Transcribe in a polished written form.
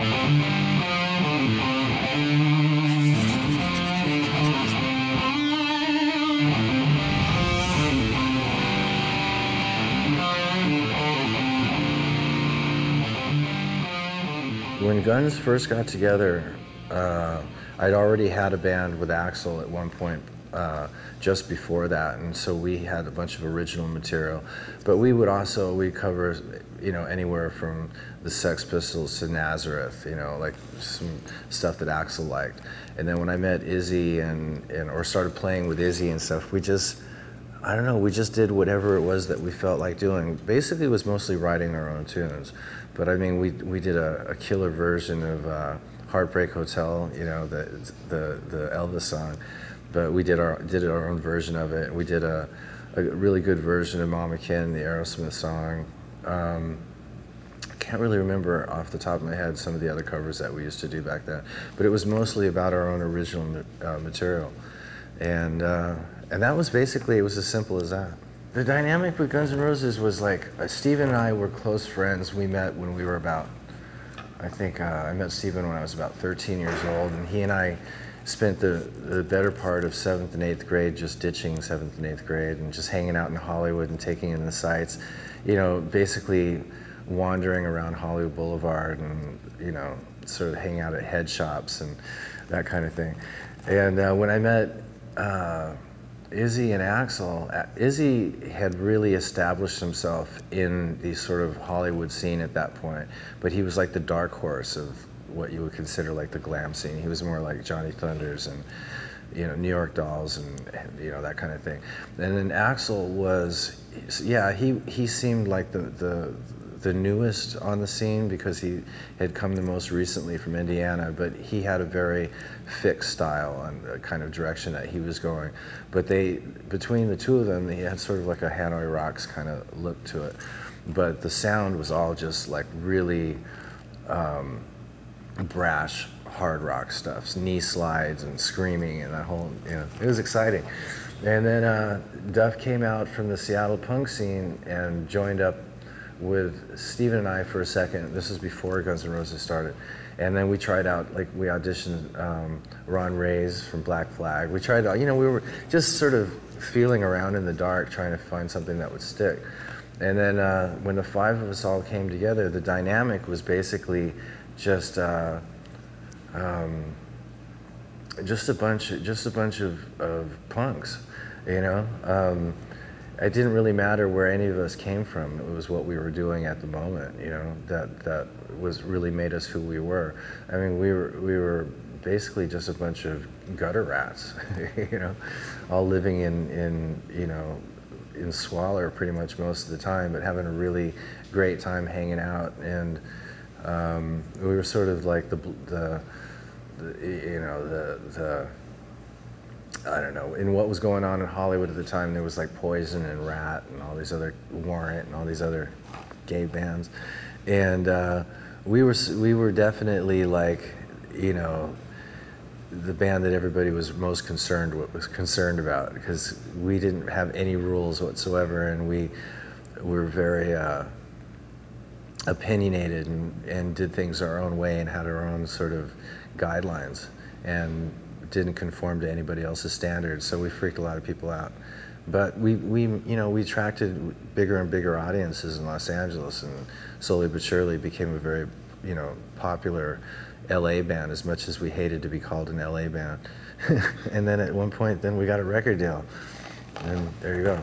When Guns first got together, I'd already had a band with Axl at one point just before that, and so we had a bunch of original material. But we cover, anywhere from the Sex Pistols to Nazareth, like some stuff that Axl liked. And then when I met Izzy or started playing with Izzy and stuff, I don't know, we just did whatever it was that we felt like doing. Basically, it was mostly writing our own tunes. But I mean, we did a killer version of Heartbreak Hotel, the Elvis song. But we did our own version of it. We did a really good version of Mama Kin, the Aerosmith song. I can't really remember off the top of my head some of the other covers that we used to do back then. But it was mostly about our own original material. And that was basically, it was as simple as that. The dynamic with Guns N' Roses was like, Steven and I were close friends. We met when we were about, I met Steven when I was about 13 years old, and he and I spent the better part of 7th and 8th grade just ditching 7th and 8th grade and just hanging out in Hollywood and taking in the sights, basically wandering around Hollywood Boulevard and, sort of hanging out at head shops and that kind of thing. And when I met Izzy and Axl, Izzy had really established himself in the sort of Hollywood scene at that point, but he was like the dark horse of what you would consider like the glam scene. He was more like Johnny Thunders and New York Dolls and that kind of thing. And then Axl was, he seemed like the newest on the scene because he had come the most recently from Indiana, but he had a very fixed style and the kind of direction that he was going. But between the two of them, they had sort of like a Hanoi Rocks kind of look to it. But the sound was all just like really brash, hard rock stuff, knee slides and screaming and that whole, it was exciting. And then Duff came out from the Seattle punk scene and joined up with Steven and I for a second. This was before Guns N' Roses started. And then we tried out, we auditioned Ron Reyes from Black Flag. We tried out, we were just sort of feeling around in the dark, trying to find something that would stick. And then when the five of us all came together, the dynamic was basically just a bunch of punks, It didn't really matter where any of us came from. It was what we were doing at the moment, that was really made us who we were. I mean, we were basically just a bunch of gutter rats, all living in squalor pretty much most of the time, but having a really great time hanging out. And we were sort of like I don't know, in what was going on in Hollywood at the time. There was like Poison and Rat and all these other, Warrant and all these other gay bands. And we were definitely like, the band that everybody was most concerned about, because we didn't have any rules whatsoever, and we were very opinionated and did things our own way and had our own sort of guidelines and didn't conform to anybody else's standards, so we freaked a lot of people out. But we attracted bigger and bigger audiences in Los Angeles, and slowly but surely became a very, popular LA band, as much as we hated to be called an LA band. And then at one point, we got a record deal, and there you go.